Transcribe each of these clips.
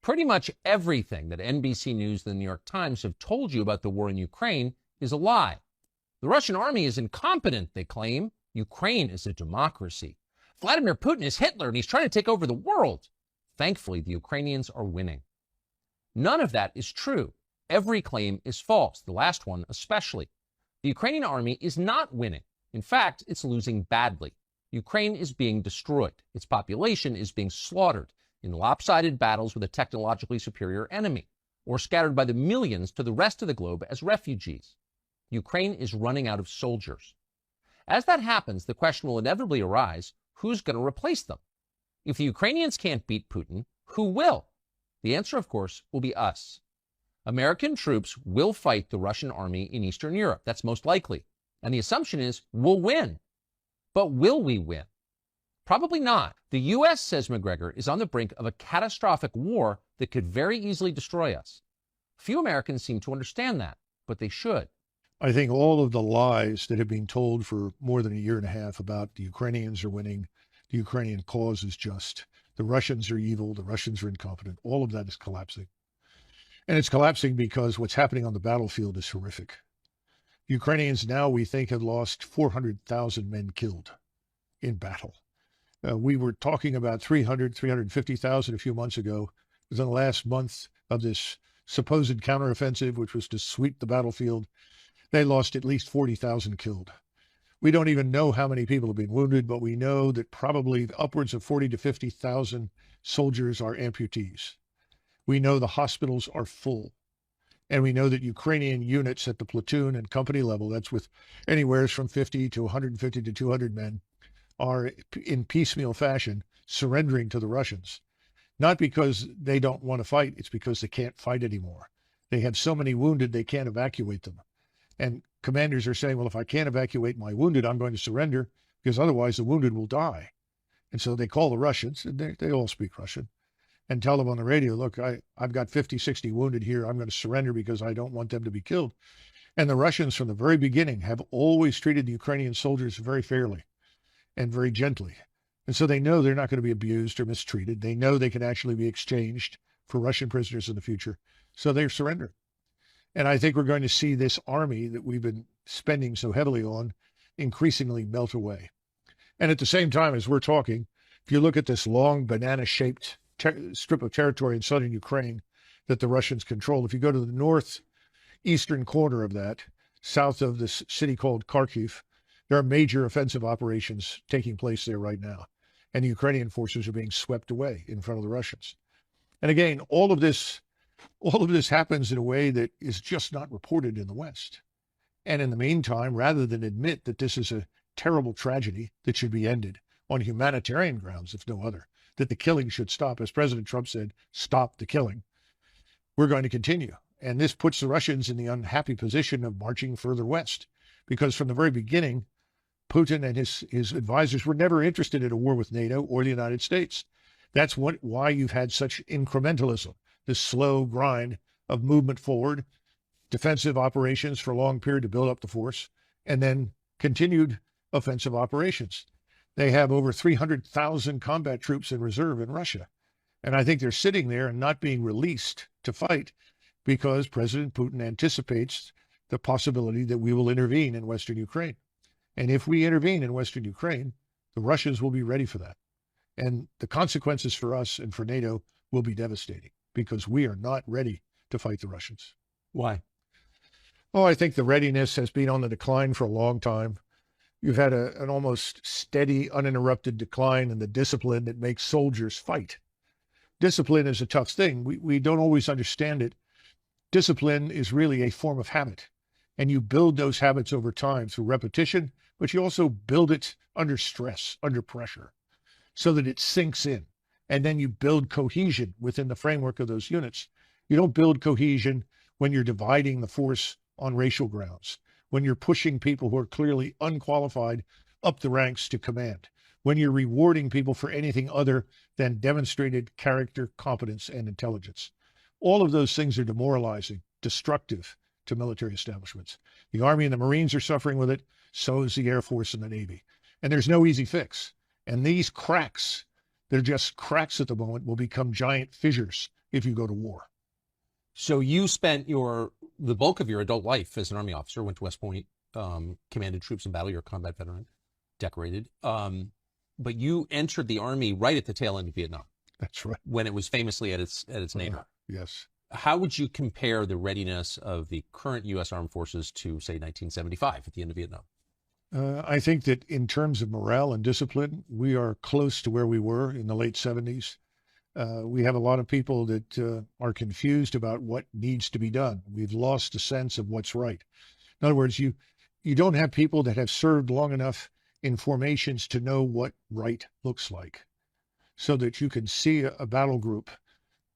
Pretty much everything that NBC News and the New York Times have told you about the war in Ukraine is a lie. The Russian army is incompetent, they claim. Ukraine is a democracy. Vladimir Putin is Hitler and he's trying to take over the world. Thankfully, the Ukrainians are winning. None of that is true. Every claim is false, the last one especially. The Ukrainian army is not winning. In fact, it's losing badly. Ukraine is being destroyed. Its population is being slaughtered in lopsided battles with a technologically superior enemy, or scattered by the millions to the rest of the globe as refugees. Ukraine is running out of soldiers. As that happens, the question will inevitably arise, who's going to replace them? If the Ukrainians can't beat Putin, who will? The answer, of course, will be us. American troops will fight the Russian army in Eastern Europe. That's most likely. And the assumption is we'll win. But will we win? Probably not. The U.S., says McGregor, is on the brink of a catastrophic war that could very easily destroy us. Few Americans seem to understand that, but they should. I think all of the lies that have been told for more than a year and a half about the Ukrainians are winning, the Ukrainian cause is just, the Russians are evil, the Russians are incompetent, all of that is collapsing. And it's collapsing because what's happening on the battlefield is horrific. Ukrainians now, we think, have lost 400,000 men killed in battle. We were talking about 350,000 a few months ago. Within the last month of this supposed counteroffensive, which was to sweep the battlefield, they lost at least 40,000 killed. We don't even know how many people have been wounded, but we know that probably upwards of 40 to 50,000 soldiers are amputees. We know the hospitals are full. And we know that Ukrainian units at the platoon and company level, that's with anywhere from 50 to 150 to 200 men, are in piecemeal fashion surrendering to the Russians. Not because they don't want to fight, it's because they can't fight anymore. They have so many wounded, they can't evacuate them. And commanders are saying, well, if I can't evacuate my wounded, I'm going to surrender because otherwise the wounded will die. And so they call the Russians, and they all speak Russian, and tell them on the radio, look, I've got 50, 60 wounded here. I'm going to surrender because I don't want them to be killed. And the Russians from the very beginning have always treated the Ukrainian soldiers very fairly and very gently. And so they know they're not going to be abused or mistreated. They know they can actually be exchanged for Russian prisoners in the future. So they're surrendering. And I think we're going to see this army that we've been spending so heavily on increasingly melt away. And at the same time, as we're talking, if you look at this long banana-shaped strip of territory in southern Ukraine that the Russians control, if you go to the northeastern corner of that, south of this city called Kharkiv, there are major offensive operations taking place there right now. And the Ukrainian forces are being swept away in front of the Russians. And again, all of this happens in a way that is just not reported in the West. And in the meantime, rather than admit that this is a terrible tragedy that should be ended on humanitarian grounds, if no other, that the killing should stop, as President Trump said, stop the killing, we're going to continue. And this puts the Russians in the unhappy position of marching further west, because from the very beginning, Putin and his advisors were never interested in a war with NATO or the United States. That's why you've had such incrementalism, this slow grind of movement forward, defensive operations for a long period to build up the force, and then continued offensive operations. They have over 300,000 combat troops in reserve in Russia. And I think they're sitting there and not being released to fight because President Putin anticipates the possibility that we will intervene in Western Ukraine. And if we intervene in Western Ukraine, the Russians will be ready for that. And the consequences for us and for NATO will be devastating because we are not ready to fight the Russians. Why? Oh, I think the readiness has been on the decline for a long time. You've had an almost steady, uninterrupted decline in the discipline that makes soldiers fight. Discipline is a tough thing. We don't always understand it. Discipline is really a form of habit. And you build those habits over time through repetition, but you also build it under stress, under pressure, so that it sinks in. And then you build cohesion within the framework of those units. You don't build cohesion when you're dividing the force on racial grounds, when you're pushing people who are clearly unqualified up the ranks to command, when you're rewarding people for anything other than demonstrated character, competence, and intelligence. All of those things are demoralizing, destructive to military establishments. The Army and the Marines are suffering with it, so is the Air Force and the Navy. And there's no easy fix. And these cracks, they're just cracks at the moment, will become giant fissures if you go to war. So you spent the bulk of your adult life as an Army officer, went to West Point, commanded troops in battle. You're a combat veteran, decorated. But you entered the Army right at the tail end of Vietnam. That's right. When it was famously at its nadir. Yes. How would you compare the readiness of the current U.S. Armed Forces to, say, 1975 at the end of Vietnam? I think that in terms of morale and discipline, we are close to where we were in the late 70s. We have a lot of people that are confused about what needs to be done. We've lost a sense of what's right. In other words, you don't have people that have served long enough in formations to know what right looks like, so that you can see a battle group,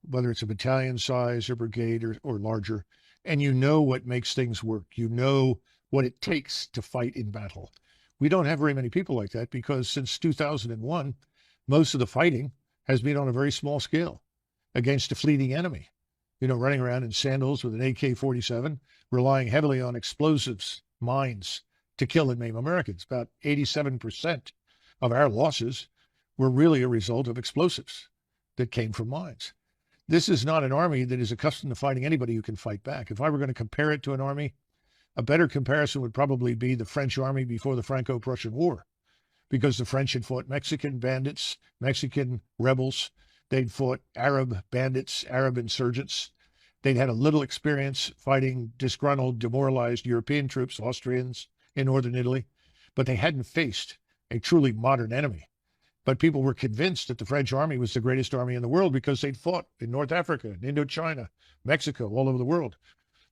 whether it's a battalion size or brigade or larger, and you know what makes things work. You know what it takes to fight in battle. We don't have very many people like that because since 2001, most of the fighting has been on a very small scale against a fleeting enemy. Running around in sandals with an AK-47, relying heavily on explosives, mines to kill and maim Americans. About 87% of our losses were really a result of explosives that came from mines. This is not an army that is accustomed to fighting anybody who can fight back. If I were going to compare it to an army, a better comparison would probably be the French army before the Franco-Prussian War, because the French had fought Mexican bandits, Mexican rebels. They'd fought Arab bandits, Arab insurgents. They'd had a little experience fighting disgruntled, demoralized European troops, Austrians in northern Italy, but they hadn't faced a truly modern enemy. But people were convinced that the French army was the greatest army in the world because they'd fought in North Africa, in Indochina, Mexico, all over the world.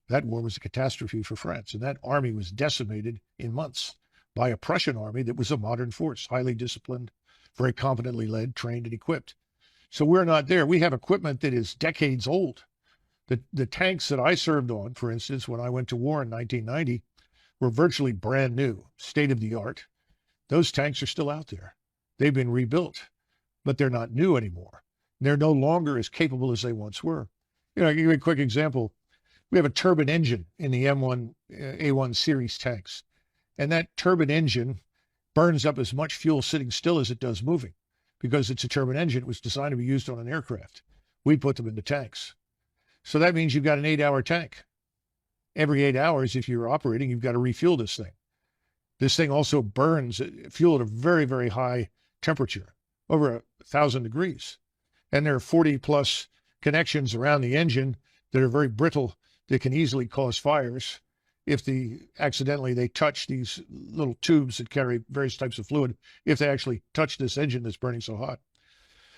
That war was a catastrophe for France, and that army was decimated in months by a Prussian army that was a modern force, highly disciplined, very competently led, trained, and equipped. So we're not there. We have equipment that is decades old. The tanks that I served on, for instance, when I went to war in 1990, were virtually brand new, state of the art. Those tanks are still out there. They've been rebuilt, but they're not new anymore. They're no longer as capable as they once were. I'll give you a quick example. We have a turbine engine in the M1, A1 series tanks, and that turbine engine burns up as much fuel sitting still as it does moving, because it's a turbine engine. It was designed to be used on an aircraft. We put them into tanks. So that means you've got an 8-hour tank. Every 8 hours, if you're operating, you've got to refuel this thing. This thing also burns fuel at a very, very high temperature, over 1,000 degrees. And there are 40 plus connections around the engine that are very brittle, that can easily cause fires if accidentally they touch these little tubes that carry various types of fluid, if they actually touch this engine that's burning so hot.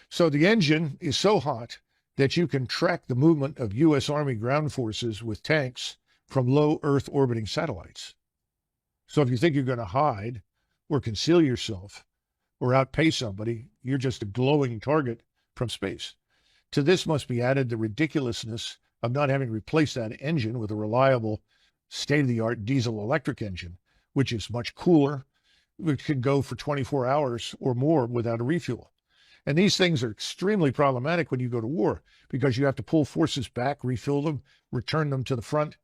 So the engine is so hot that you can track the movement of U.S. Army ground forces with tanks from low Earth orbiting satellites. So if you think you're going to hide or conceal yourself or outpace somebody, you're just a glowing target from space. To this must be added the ridiculousness of not having replaced that engine with a reliable, state-of-the-art diesel-electric engine, which is much cooler, which can go for 24 hours or more without a refuel. And these things are extremely problematic when you go to war, because you have to pull forces back, refill them, return them to the front.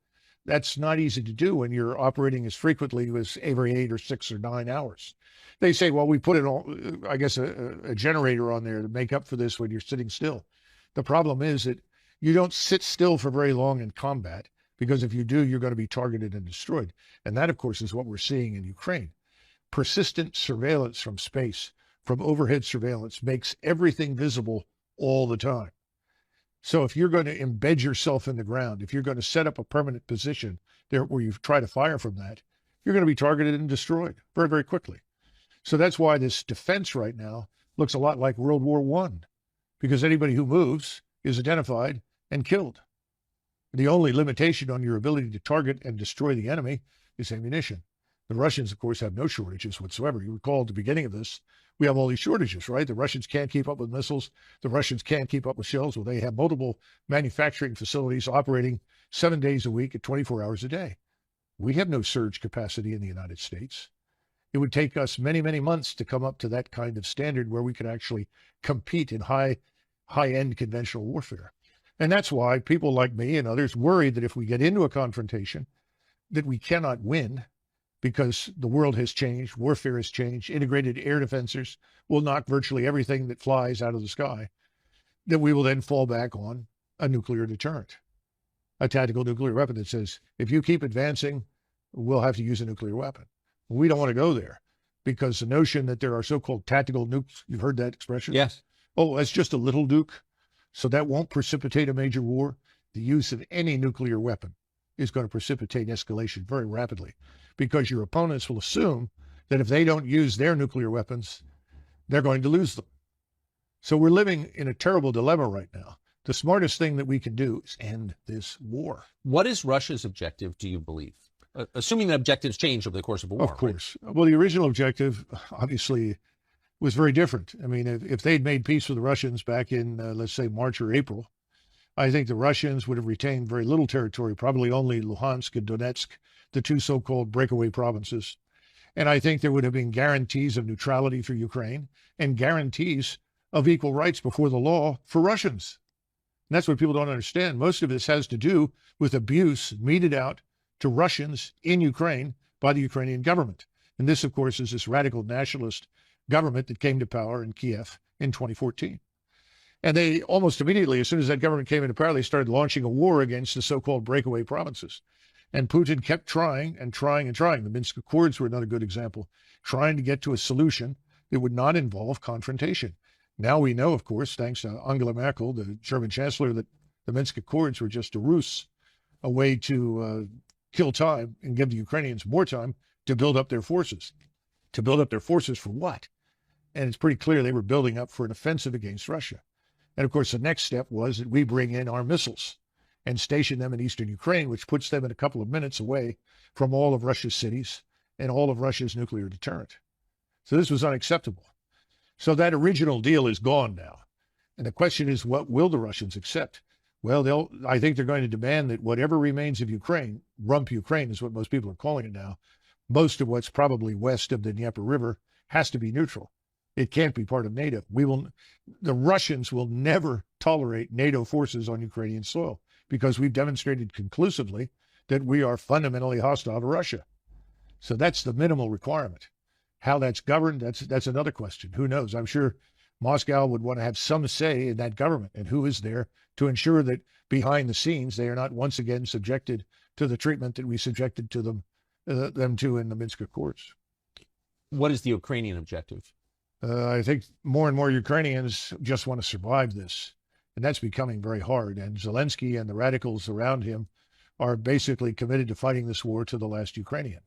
That's not easy to do when you're operating as frequently as every 8 or 6 or 9 hours. They say, well, we put a generator on there to make up for this when you're sitting still. The problem is that you don't sit still for very long in combat, because if you do, you're going to be targeted and destroyed. And that, of course, is what we're seeing in Ukraine. Persistent surveillance from space, from overhead surveillance, makes everything visible all the time. So if you're going to embed yourself in the ground, if you're going to set up a permanent position there where you try to fire from that, you're going to be targeted and destroyed very, very quickly. So that's why this defense right now looks a lot like World War I, because anybody who moves is identified and killed. The only limitation on your ability to target and destroy the enemy is ammunition. The Russians, of course, have no shortages whatsoever. You recall at the beginning of this, we have all these shortages, right? The Russians can't keep up with missiles. The Russians can't keep up with shells. Well, they have multiple manufacturing facilities operating 7 days a week at 24 hours a day. We have no surge capacity in the United States. It would take us many, many months to come up to that kind of standard where we could actually compete in high-end conventional warfare. And that's why people like me and others worry that if we get into a confrontation, that we cannot win, because the world has changed, warfare has changed, integrated air defenses will knock virtually everything that flies out of the sky, that we will then fall back on a nuclear deterrent, a tactical nuclear weapon that says, if you keep advancing, we'll have to use a nuclear weapon. We don't want to go there because the notion that there are so-called tactical nukes, you've heard that expression? Yes. Oh, that's just a little nuke. So that won't precipitate a major war. The use of any nuclear weapon is going to precipitate escalation very rapidly because your opponents will assume that if they don't use their nuclear weapons, they're going to lose them. So we're living in a terrible dilemma right now. The smartest thing that we can do is end this war. What is Russia's objective, do you believe? Assuming that objectives change over the course of a war. Of course. Right? Well, the original objective, obviously, was very different. I mean, if they'd made peace with the Russians back in, let's say, March or April, I think the Russians would have retained very little territory, probably only Luhansk and Donetsk, the two so-called breakaway provinces. And I think there would have been guarantees of neutrality for Ukraine and guarantees of equal rights before the law for Russians. And that's what people don't understand. Most of this has to do with abuse meted out to Russians in Ukraine by the Ukrainian government. And this, of course, is this radical nationalist government that came to power in Kiev in 2014. And they almost immediately, as soon as that government came into power, they started launching a war against the so-called breakaway provinces. And Putin kept trying and trying and trying. The Minsk Accords were another good example, trying to get to a solution that would not involve confrontation. Now we know, of course, thanks to Angela Merkel, the German chancellor, that the Minsk Accords were just a ruse, a way to kill time and give the Ukrainians more time to build up their forces. To build up their forces for what? And it's pretty clear they were building up for an offensive against Russia. And of course, the next step was that we bring in our missiles and station them in eastern Ukraine, which puts them in a couple of minutes away from all of Russia's cities and all of Russia's nuclear deterrent. So this was unacceptable. So that original deal is gone now. And the question is, what will the Russians accept? Well, I think they're going to demand that whatever remains of Ukraine, rump Ukraine is what most people are calling it now, most of what's probably west of the Dnieper River has to be neutral. It can't be part of NATO. The Russians will never tolerate NATO forces on Ukrainian soil because we've demonstrated conclusively that we are fundamentally hostile to Russia. So that's the minimal requirement. How that's governed, that's another question. Who knows? I'm sure Moscow would want to have some say in that government and who is there to ensure that behind the scenes they are not once again subjected to the treatment that we subjected to them to in the Minsk Accords. What is the Ukrainian objective? I think more and more Ukrainians just want to survive this, and that's becoming very hard. And Zelensky and the radicals around him are basically committed to fighting this war to the last Ukrainian.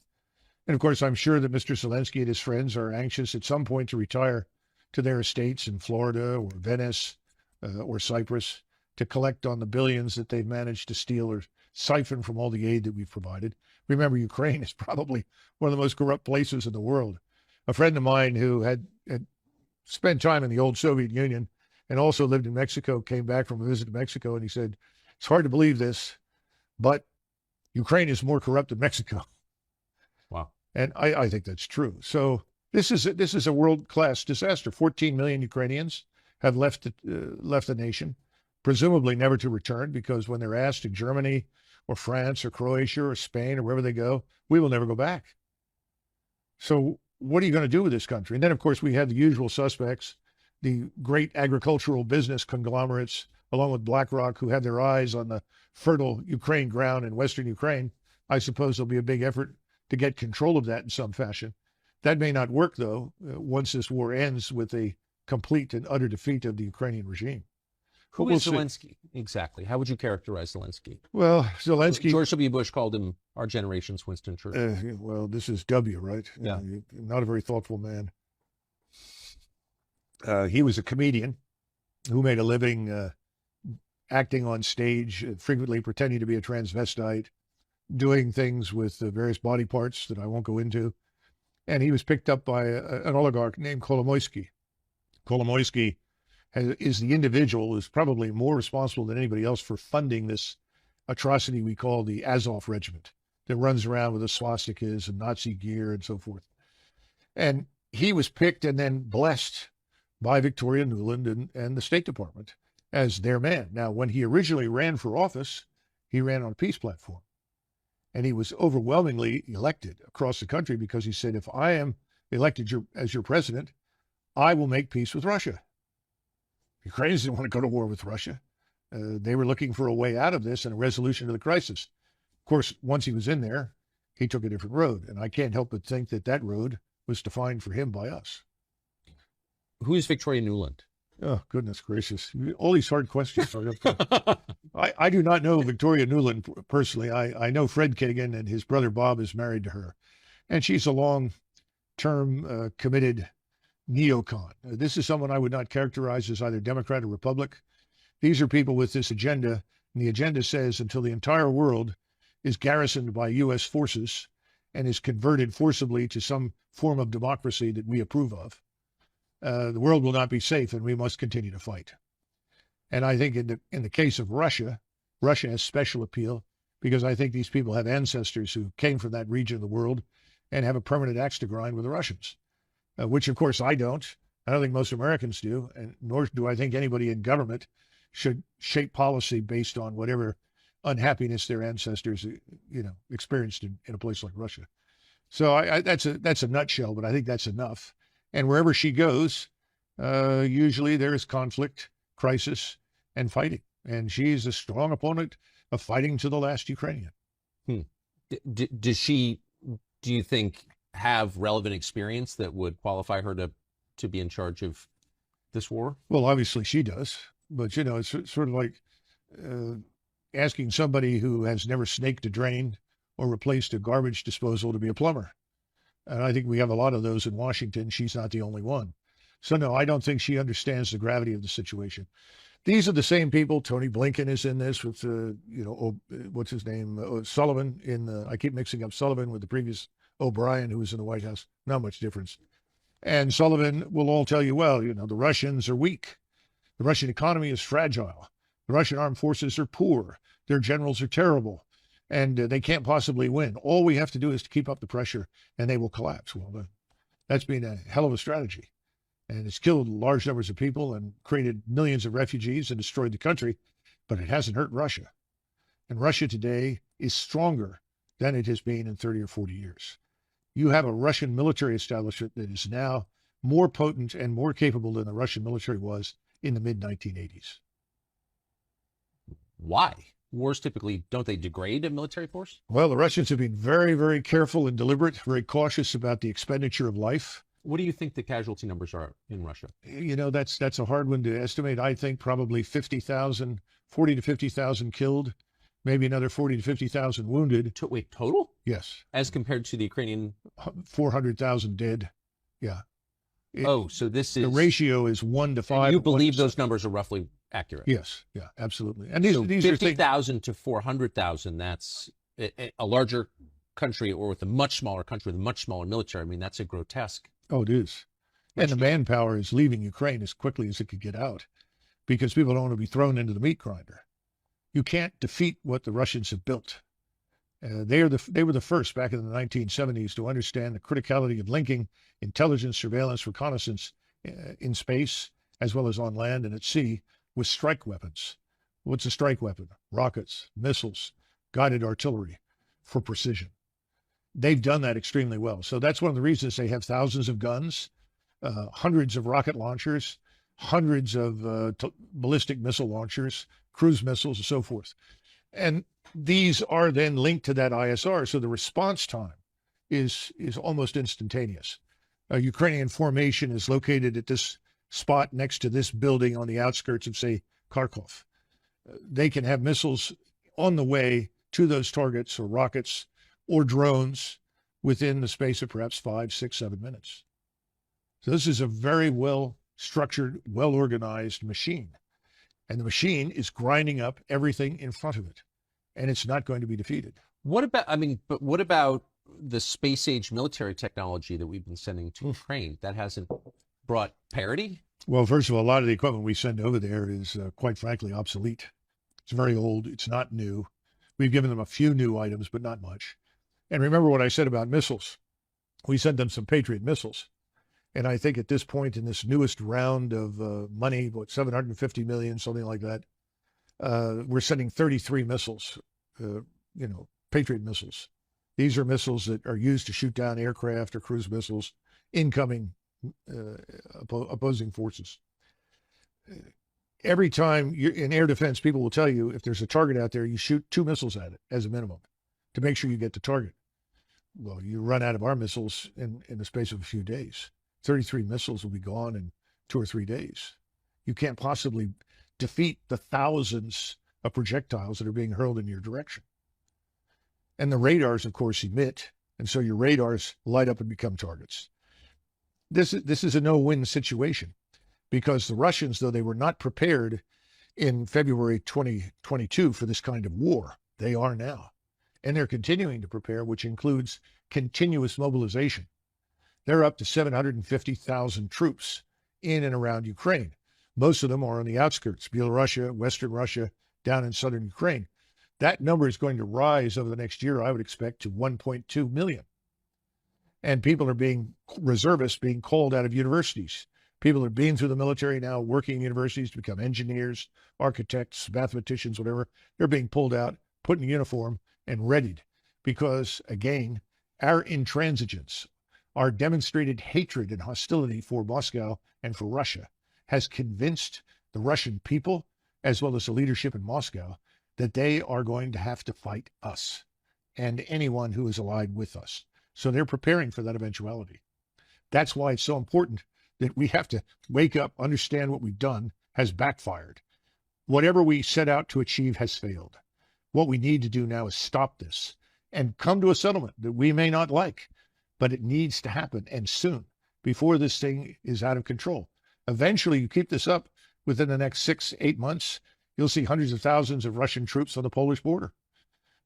And of course, I'm sure that Mr. Zelensky and his friends are anxious at some point to retire to their estates in Florida or Venice or Cyprus to collect on the billions that they've managed to steal or siphon from all the aid that we've provided. Remember, Ukraine is probably one of the most corrupt places in the world. A friend of mine who had spent time in the old Soviet Union and also lived in Mexico came back from a visit to Mexico, and he said, it's hard to believe this, but Ukraine is more corrupt than Mexico. Wow. And I think that's true. So this is a world-class disaster. 14 million Ukrainians have left the nation, presumably never to return, because when they're asked in Germany or France or Croatia or Spain or wherever they go, we will never go back. So what are you going to do with this country? And then, of course, we have the usual suspects, the great agricultural business conglomerates, along with BlackRock, who have their eyes on the fertile Ukraine ground in Western Ukraine. I suppose there'll be a big effort to get control of that in some fashion. That may not work, though, once this war ends with a complete and utter defeat of the Ukrainian regime. Who is Zelensky? Exactly. How would you characterize Zelensky? Well, Zelensky... George W. Bush called him our generation's Winston Churchill. Well, this is W, right? Yeah. Not a very thoughtful man. He was a comedian who made a living acting on stage, frequently pretending to be a transvestite, doing things with various body parts that I won't go into. And he was picked up by an oligarch named Kolomoisky. Kolomoisky is the individual who's probably more responsible than anybody else for funding this atrocity we call the Azov Regiment that runs around with the swastikas and Nazi gear and so forth. And he was picked and then blessed by Victoria Nuland and the State Department as their man. Now, when he originally ran for office, he ran on a peace platform. And he was overwhelmingly elected across the country because he said, if I am elected as your president, I will make peace with Russia. Ukrainians didn't want to go to war with Russia. They were looking for a way out of this and a resolution to the crisis. Of course, once he was in there, he took a different road. And I can't help but think that that road was defined for him by us. Who is Victoria Nuland? Oh, goodness gracious. All these hard questions. I do not know Victoria Nuland personally. I know Fred Kagan, and his brother Bob is married to her. And she's a long-term committed neocon. This is someone I would not characterize as either Democrat or Republic. These are people with this agenda, and the agenda says until the entire world is garrisoned by U.S. forces and is converted forcibly to some form of democracy that we approve of, the world will not be safe, and we must continue to fight. And I think in the case of Russia, Russia has special appeal because I think these people have ancestors who came from that region of the world and have a permanent axe to grind with the Russians, which of course I don't. I don't think most Americans do, and nor do I think anybody in government should shape policy based on whatever unhappiness their ancestors, experienced in a place like Russia. So that's a nutshell, but I think that's enough. And wherever she goes, usually there is conflict, crisis, and fighting. And she's a strong opponent of fighting to the last Ukrainian. Does she, do you think, have relevant experience that would qualify her to be in charge of this war? Well, obviously she does. But, it's sort of like asking somebody who has never snaked a drain or replaced a garbage disposal to be a plumber. And I think we have a lot of those in Washington. She's not the only one. So, no, I don't think she understands the gravity of the situation. These are the same people. Tony Blinken is in this with, what's his name? Sullivan I keep mixing up Sullivan with the previous O'Brien, who was in the White House. Not much difference. And Sullivan will all tell you, well, the Russians are weak. The Russian economy is fragile. The Russian armed forces are poor. Their generals are terrible. And they can't possibly win. All we have to do is to keep up the pressure, and they will collapse. Well, that's been a hell of a strategy. And it's killed large numbers of people and created millions of refugees and destroyed the country, but it hasn't hurt Russia. And Russia today is stronger than it has been in 30 or 40 years. You have a Russian military establishment that is now more potent and more capable than the Russian military was in the mid-1980s. Why? Wars typically, don't they degrade a military force? Well, the Russians have been very, very careful and deliberate, very cautious about the expenditure of life. What do you think the casualty numbers are in Russia? That's a hard one to estimate. I think probably 40 to 50,000 killed, maybe another 40 to 50,000 wounded. Wait, total? Yes. As compared to the Ukrainian? 400,000 dead. Yeah. So this is... The ratio is 1 to 5. You believe those numbers are roughly accurate? Yes. Yeah, absolutely. And these 50,000 to 400,000, that's a larger country, or with a much smaller country with a much smaller military. I mean, that's a grotesque. Oh, it is. And the manpower is leaving Ukraine as quickly as it could get out because people don't want to be thrown into the meat grinder. You can't defeat what the Russians have built. They were the first back in the 1970s to understand the criticality of linking intelligence, surveillance, reconnaissance in space, as well as on land and at sea, with strike weapons. What's a strike weapon? Rockets, missiles, guided artillery for precision. They've done that extremely well. So that's one of the reasons they have thousands of guns, hundreds of rocket launchers, hundreds of ballistic missile launchers, cruise missiles, and so forth. And these are then linked to that ISR. So the response time is almost instantaneous. A Ukrainian formation is located at this spot next to this building on the outskirts of, say, Kharkov. They can have missiles on the way to those targets or rockets or drones within the space of perhaps 5, 6, 7 minutes. So this is a very well-structured, well-organized machine. And the machine is grinding up everything in front of it. And it's not going to be defeated. What about the space-age military technology that we've been sending to Ukraine? That hasn't brought parity? Well, first of all, a lot of the equipment we send over there is, quite frankly, obsolete. It's very old. It's not new. We've given them a few new items, but not much. And remember what I said about missiles. We sent them some Patriot missiles. And I think at this point in this newest round of money, $750 million, something like that, we're sending 33 missiles, Patriot missiles. These are missiles that are used to shoot down aircraft or cruise missiles, incoming opposing forces. every time you're in air defense, people will tell you if there's a target out there, you shoot 2 missiles at it as a minimum to make sure you get the target. Well, you run out of our missiles in the space of a few days. 33 missiles will be gone in 2 or 3 days. You can't possibly defeat the thousands of projectiles that are being hurled in your direction. And the radars, of course, emit, and so your radars light up and become targets. This is a no-win situation because the Russians, though they were not prepared in February 2022 for this kind of war, they are now. And they're continuing to prepare, which includes continuous mobilization. They're up to 750,000 troops in and around Ukraine. Most of them are on the outskirts, Belarus, Western Russia, down in southern Ukraine. That number is going to rise over the next year, I would expect, to 1.2 million. And people are being reservists being called out of universities. People are being through the military now, working in universities to become engineers, architects, mathematicians, whatever. They're being pulled out, put in uniform, and readied because, again, our intransigence, our demonstrated hatred and hostility for Moscow and for Russia has convinced the Russian people, as well as the leadership in Moscow, that they are going to have to fight us and anyone who is allied with us. So they're preparing for that eventuality. That's why it's so important that we have to wake up, understand what we've done has backfired. Whatever we set out to achieve has failed. What we need to do now is stop this and come to a settlement that we may not like, but it needs to happen, and soon, before this thing is out of control. Eventually, you keep this up within the next 6-8 months, you'll see hundreds of thousands of Russian troops on the Polish border.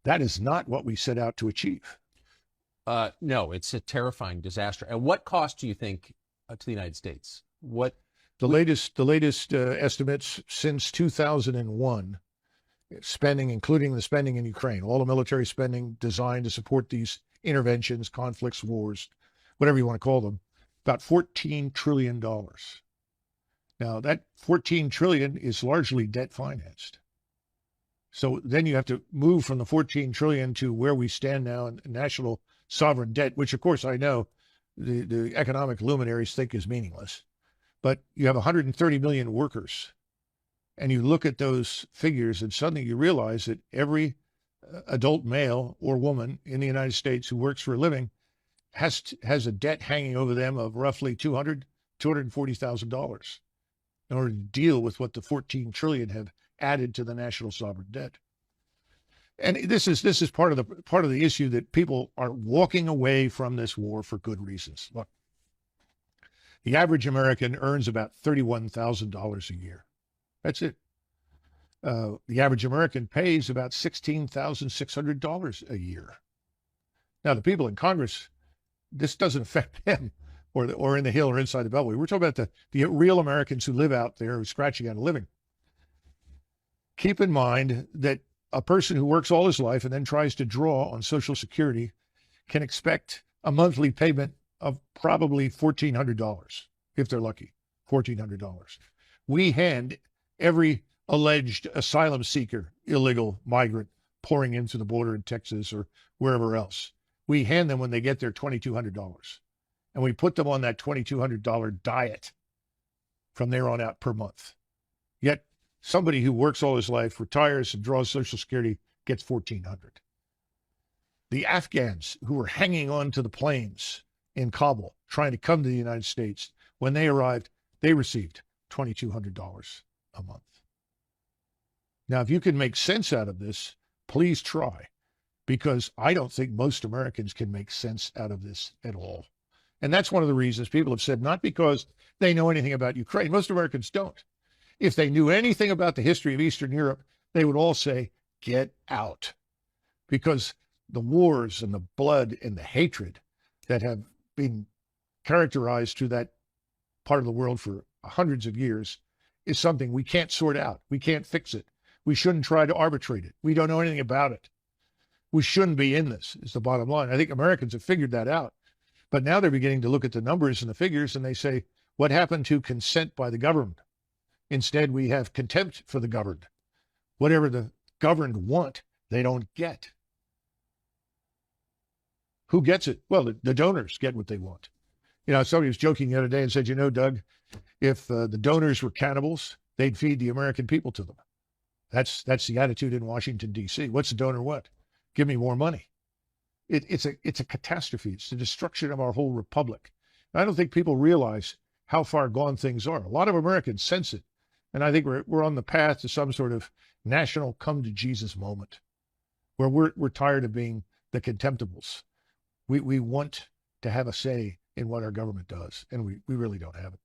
That is not what we set out to achieve. No, it's a terrifying disaster. And what cost do you think to the United States? The latest estimates since 2001, spending, including the spending in Ukraine, all the military spending designed to support these interventions, conflicts, wars, whatever you want to call them, about $14 trillion. Now, that $14 trillion is largely debt financed. So then you have to move from the $14 trillion to where we stand now in national sovereign debt, which, of course, I know the economic luminaries think is meaningless. But you have 130 million workers. And you look at those figures and suddenly you realize that every adult male or woman in the United States who works for a living has a debt hanging over them of roughly $240,000 in order to deal with what the 14 trillion have added to the national sovereign debt. And this is part of the issue that people are walking away from this war for good reasons. Look, the average American earns about $31,000 a year. That's it. The average American pays about $16,600 a year. Now, the people in Congress, this doesn't affect them or in the Hill or inside the Beltway. We're talking about the real Americans who live out there, who are scratching out a living. Keep in mind that a person who works all his life and then tries to draw on Social Security can expect a monthly payment of probably $1,400, if they're lucky, $1,400. We hand every alleged asylum seeker, illegal migrant pouring in through the border in Texas or wherever else, we hand them when they get there $2,200. And we put them on that $2,200 diet from there on out per month. Yet somebody who works all his life, retires and draws Social Security gets $1,400. The Afghans who were hanging on to the planes in Kabul trying to come to the United States, when they arrived, they received $2,200 a month. Now, if you can make sense out of this, please try, because I don't think most Americans can make sense out of this at all. And that's one of the reasons people have said, not because they know anything about Ukraine. Most Americans don't. If they knew anything about the history of Eastern Europe, they would all say, get out. Because the wars and the blood and the hatred that have been characterized through that part of the world for hundreds of years is something we can't sort out. We can't fix it. We shouldn't try to arbitrate it. We don't know anything about it. We shouldn't be in this, is the bottom line. I think Americans have figured that out. But now they're beginning to look at the numbers and the figures and they say, what happened to consent by the governed? Instead, we have contempt for the governed. Whatever the governed want, they don't get. Who gets it? Well, the donors get what they want. You know, somebody was joking the other day and said, you know, Doug, if the donors were cannibals, they'd feed the American people to them. That's the attitude in Washington, D.C. What's the donor want? Give me more money. It's a catastrophe. It's the destruction of our whole republic. And I don't think people realize how far gone things are. A lot of Americans sense it. And I think we're on the path to some sort of national come to Jesus moment where we're tired of being the contemptibles. We want to have a say in what our government does, and we really don't have it.